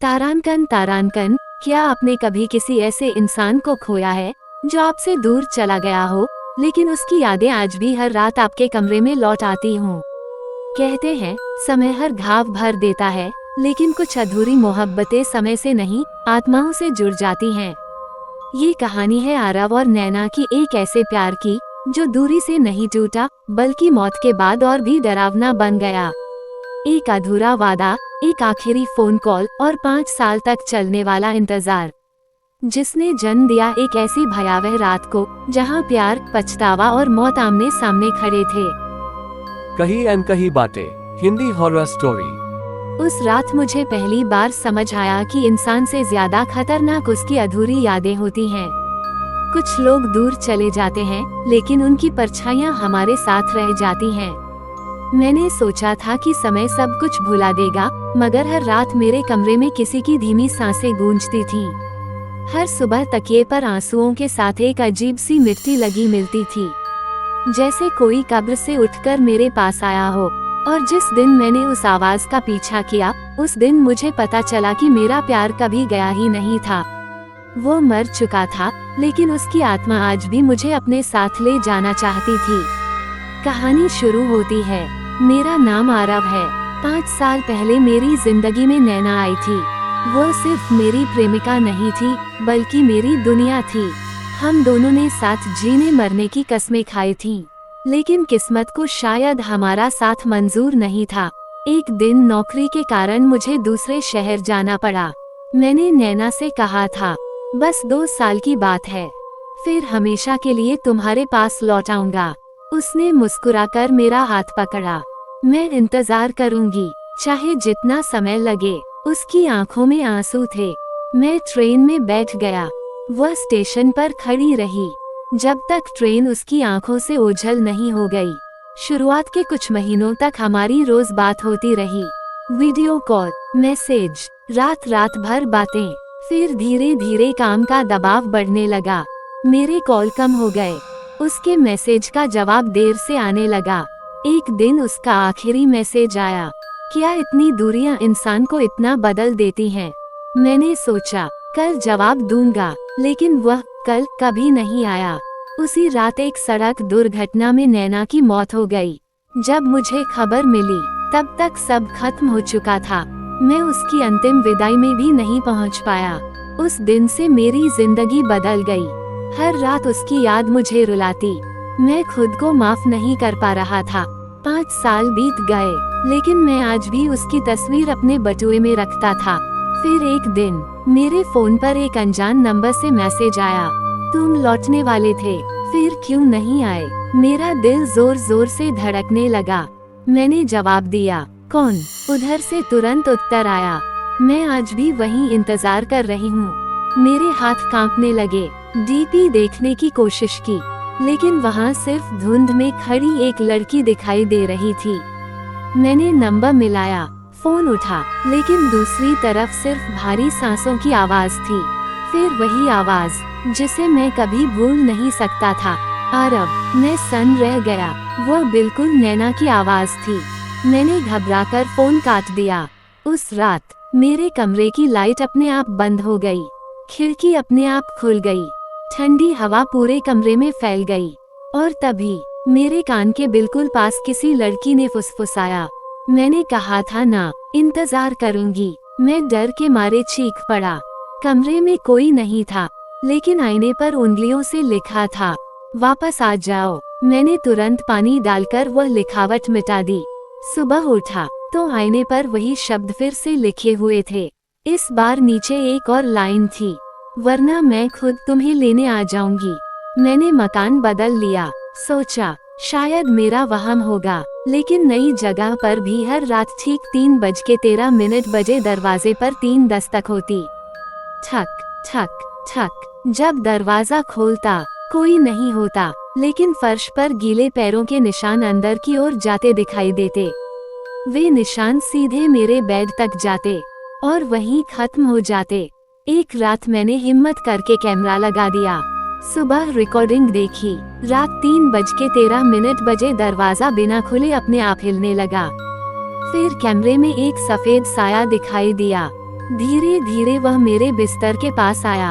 तारांकन तारांकन, क्या आपने कभी किसी ऐसे इंसान को खोया है जो आपसे दूर चला गया हो, लेकिन उसकी यादें आज भी हर रात आपके कमरे में लौट आती हों? कहते हैं समय हर घाव भर देता है, लेकिन कुछ अधूरी मोहब्बतें समय से नहीं, आत्माओं से जुड़ जाती हैं। ये कहानी है आरव और नैना की, एक ऐसे प्यार की जो दूरी से नहीं टूटा, बल्कि मौत के बाद और भी डरावना बन गया। एक अधूरा वादा, एक आखिरी फोन कॉल और 5 साल तक चलने वाला इंतजार, जिसने जन्म दिया एक ऐसी भयावह रात को जहां प्यार, पछतावा और मौत आमने सामने खड़े थे। कही अनकही बातें, हिंदी हॉरर स्टोरी। उस रात मुझे पहली बार समझ आया कि इंसान से ज्यादा खतरनाक उसकी अधूरी यादें होती हैं। कुछ लोग दूर चले जाते हैं, लेकिन उनकी परछाइयां हमारे साथ रह जाती हैं। मैंने सोचा था कि समय सब कुछ भुला देगा, मगर हर रात मेरे कमरे में किसी की धीमी सांसें गूंजती थीं। हर सुबह तकिए पर आंसुओं के साथ एक अजीब सी मिट्टी लगी मिलती थी, जैसे कोई कब्र से उठकर मेरे पास आया हो। और जिस दिन मैंने उस आवाज का पीछा किया, उस दिन मुझे पता चला कि मेरा प्यार कभी गया ही नहीं था। वो मर चुका था, लेकिन उसकी आत्मा आज भी मुझे अपने साथ ले जाना चाहती थी। कहानी शुरू होती है। मेरा नाम आरव है। 5 साल पहले मेरी जिंदगी में नैना आई थी। वो सिर्फ मेरी प्रेमिका नहीं थी, बल्कि मेरी दुनिया थी। हम दोनों ने साथ जीने मरने की कस्में खाई थीं, लेकिन किस्मत को शायद हमारा साथ मंजूर नहीं था। एक दिन नौकरी के कारण मुझे दूसरे शहर जाना पड़ा। मैंने नैना से कहा था, बस 2 साल की बात है, फिर हमेशा के लिए तुम्हारे पास लौट आऊंगा। उसने मुस्कुराकर मेरा हाथ पकड़ा। मैं इंतजार करूंगी, चाहे जितना समय लगे। उसकी आंखों में आंसू थे। मैं ट्रेन में बैठ गया। वह स्टेशन पर खड़ी रही, जब तक ट्रेन उसकी आंखों से ओझल नहीं हो गई। शुरुआत के कुछ महीनों तक हमारी रोज बात होती रही। वीडियो कॉल, मैसेज, रात रात भर बातें। फिर धीरे धीरे काम का दबाव बढ़ने लगा। मेरे कॉल कम हो गए, उसके मैसेज का जवाब देर से आने लगा। एक दिन उसका आखिरी मैसेज आया, क्या इतनी दूरियां इंसान को इतना बदल देती हैं? मैंने सोचा कल जवाब दूंगा, लेकिन वह कल कभी नहीं आया। उसी रात एक सड़क दुर्घटना में नैना की मौत हो गई। जब मुझे खबर मिली, तब तक सब खत्म हो चुका था। मैं उसकी अंतिम विदाई में भी नहीं पहुंच पाया। उस दिन से मेरी जिंदगी बदल गई। हर रात उसकी याद मुझे रुलाती। मैं खुद को माफ नहीं कर पा रहा था। 5 साल बीत गए, लेकिन मैं आज भी उसकी तस्वीर अपने बटुए में रखता था। फिर एक दिन मेरे फोन पर एक अनजान नंबर से मैसेज आया, तुम लौटने वाले थे, फिर क्यों नहीं आए? मेरा दिल जोर जोर से धड़कने लगा। मैंने जवाब दिया, कौन? उधर से तुरंत उत्तर आया, मैं आज भी वहीं इंतजार कर रही हूँ। मेरे हाथ कांपने लगे। डीपी देखने की कोशिश की, लेकिन वहाँ सिर्फ धुंध में खड़ी एक लड़की दिखाई दे रही थी। मैंने नंबर मिलाया, फोन उठा, लेकिन दूसरी तरफ सिर्फ भारी सांसों की आवाज थी। फिर वही आवाज जिसे मैं कभी भूल नहीं सकता था, आरव। मैं सन्न रह गया। वो बिल्कुल नैना की आवाज थी। मैंने घबराकर फोन काट दिया। उस रात मेरे कमरे की लाइट अपने आप बंद हो गई, खिड़की अपने आप खुल गई, ठंडी हवा पूरे कमरे में फैल गई। और तभी मेरे कान के बिल्कुल पास किसी लड़की ने फुसफुसाया, मैंने कहा था ना, इंतजार करूंगी। मैं डर के मारे चीख पड़ा। कमरे में कोई नहीं था, लेकिन आईने पर उंगलियों से लिखा था, वापस आ जाओ। मैंने तुरंत पानी डालकर वह लिखावट मिटा दी। सुबह उठा तो आईने पर वही शब्द फिर से लिखे हुए थे। इस बार नीचे एक और लाइन थी, वरना मैं खुद तुम्हें लेने आ जाऊंगी। मैंने मकान बदल लिया। सोचा शायद मेरा वहम होगा, लेकिन नई जगह पर भी हर रात ठीक 3:13 बजे दरवाजे पर 3 दस्तक होती। ठक ठक ठक। जब दरवाजा खोलता, कोई नहीं होता, लेकिन फर्श पर गीले पैरों के निशान अंदर की ओर जाते दिखाई देते। वे निशान सीधे मेरे बेड तक जाते और वहीं खत्म हो जाते। एक रात मैंने हिम्मत करके कैमरा लगा दिया। सुबह रिकॉर्डिंग देखी। रात 3:13 बजे दरवाजा बिना खुले अपने आप हिलने लगा। फिर कैमरे में एक सफेद साया दिखाई दिया। धीरे धीरे वह मेरे बिस्तर के पास आया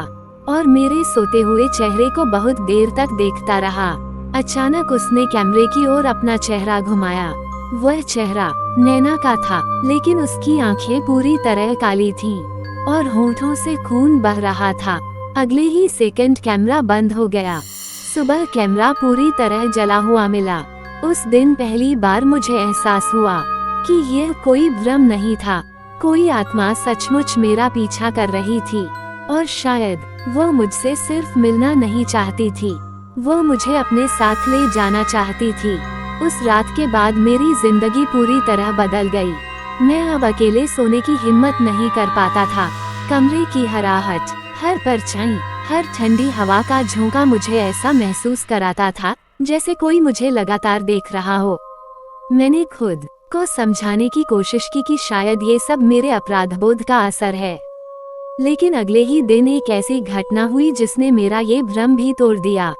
और मेरे सोते हुए चेहरे को बहुत देर तक देखता रहा। अचानक उसने कैमरे की ओर अपना चेहरा घुमाया। वह चेहरा नैना का था, लेकिन उसकी आंखें पूरी तरह काली थीं और होंठों से खून बह रहा था। अगले ही सेकंड कैमरा बंद हो गया। सुबह कैमरा पूरी तरह जला हुआ मिला। उस दिन पहली बार मुझे एहसास हुआ कि यह कोई भ्रम नहीं था। कोई आत्मा सचमुच मेरा पीछा कर रही थी और शायद वह मुझसे सिर्फ मिलना नहीं चाहती थी, वह मुझे अपने साथ ले जाना चाहती थी। उस रात के बाद मेरी जिंदगी पूरी तरह बदल गई। मैं अब अकेले सोने की हिम्मत नहीं कर पाता था। कमरे की हराहट, हर परछाई, हर ठंडी हवा का झोंका मुझे ऐसा महसूस कराता था जैसे कोई मुझे लगातार देख रहा हो। मैंने खुद को समझाने की कोशिश की कि शायद ये सब मेरे अपराधबोध का असर है, लेकिन अगले ही दिन एक ऐसी घटना हुई जिसने मेरा ये भ्रम भी तोड़ दिया।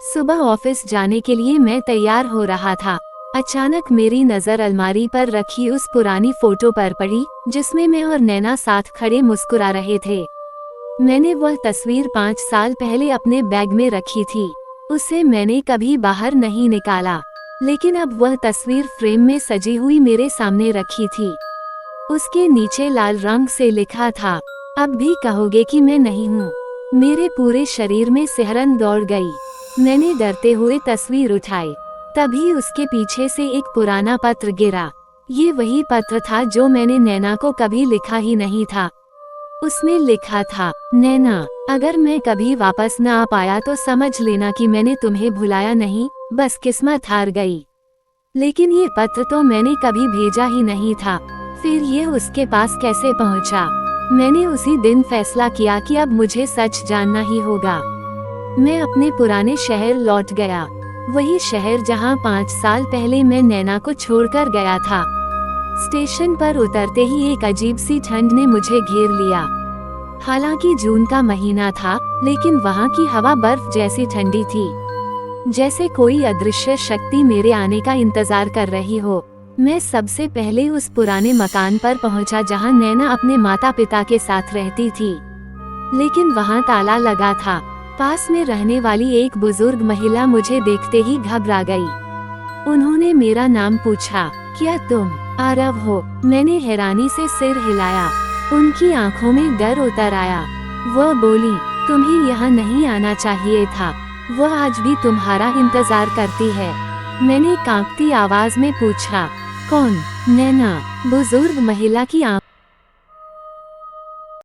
सुबह ऑफिस जाने के लिए मैं तैयार हो रहा था। अचानक मेरी नजर अलमारी पर रखी उस पुरानी फोटो पर पड़ी जिसमें मैं और नैना साथ खड़े मुस्कुरा रहे थे। मैंने वह तस्वीर 5 साल पहले अपने बैग में रखी थी। उसे मैंने कभी बाहर नहीं निकाला, लेकिन अब वह तस्वीर फ्रेम में सजी हुई मेरे सामने रखी थी। उसके नीचे लाल रंग से लिखा था, अब भी कहोगे कि मैं नहीं हूँ। मेरे पूरे शरीर में सिहरन दौड़ गई। मैंने डरते हुए तस्वीर उठाई, तभी उसके पीछे से एक पुराना पत्र गिरा। ये वही पत्र था जो मैंने नैना को कभी लिखा ही नहीं था। उसमें लिखा था, नैना, अगर मैं कभी वापस न आ पाया तो समझ लेना कि मैंने तुम्हें भुलाया नहीं, बस किस्मत हार गई। लेकिन ये पत्र तो मैंने कभी भेजा ही नहीं था। फिर ये उसके पास कैसे पहुंचा? मैंने उसी दिन फैसला किया कि अब मुझे सच जानना ही होगा। मैं अपने पुराने शहर लौट गया, वही शहर जहां 5 साल पहले मैं नैना को छोड़कर गया था। स्टेशन पर उतरते ही एक अजीब सी ठंड ने मुझे घेर लिया। हालांकि जून का महीना था, लेकिन वहां की हवा बर्फ जैसी ठंडी थी, जैसे कोई अदृश्य शक्ति मेरे आने का इंतजार कर रही हो। मैं सबसे पहले उस पुराने मकान पर पहुंचा जहां नैना अपने माता पिता के साथ रहती थी, लेकिन वहां ताला लगा था। पास में रहने वाली एक बुजुर्ग महिला मुझे देखते ही घबरा गई। उन्होंने मेरा नाम पूछा, क्या तुम आरव हो? मैंने हैरानी से सिर हिलाया। उनकी आंखों में डर उतर आया। वह बोली, तुम्हें यहाँ नहीं आना चाहिए था, वह आज भी तुम्हारा इंतजार करती है। मैंने कांपती आवाज में पूछा, कौन? नैना। बुजुर्ग महिला की आंखों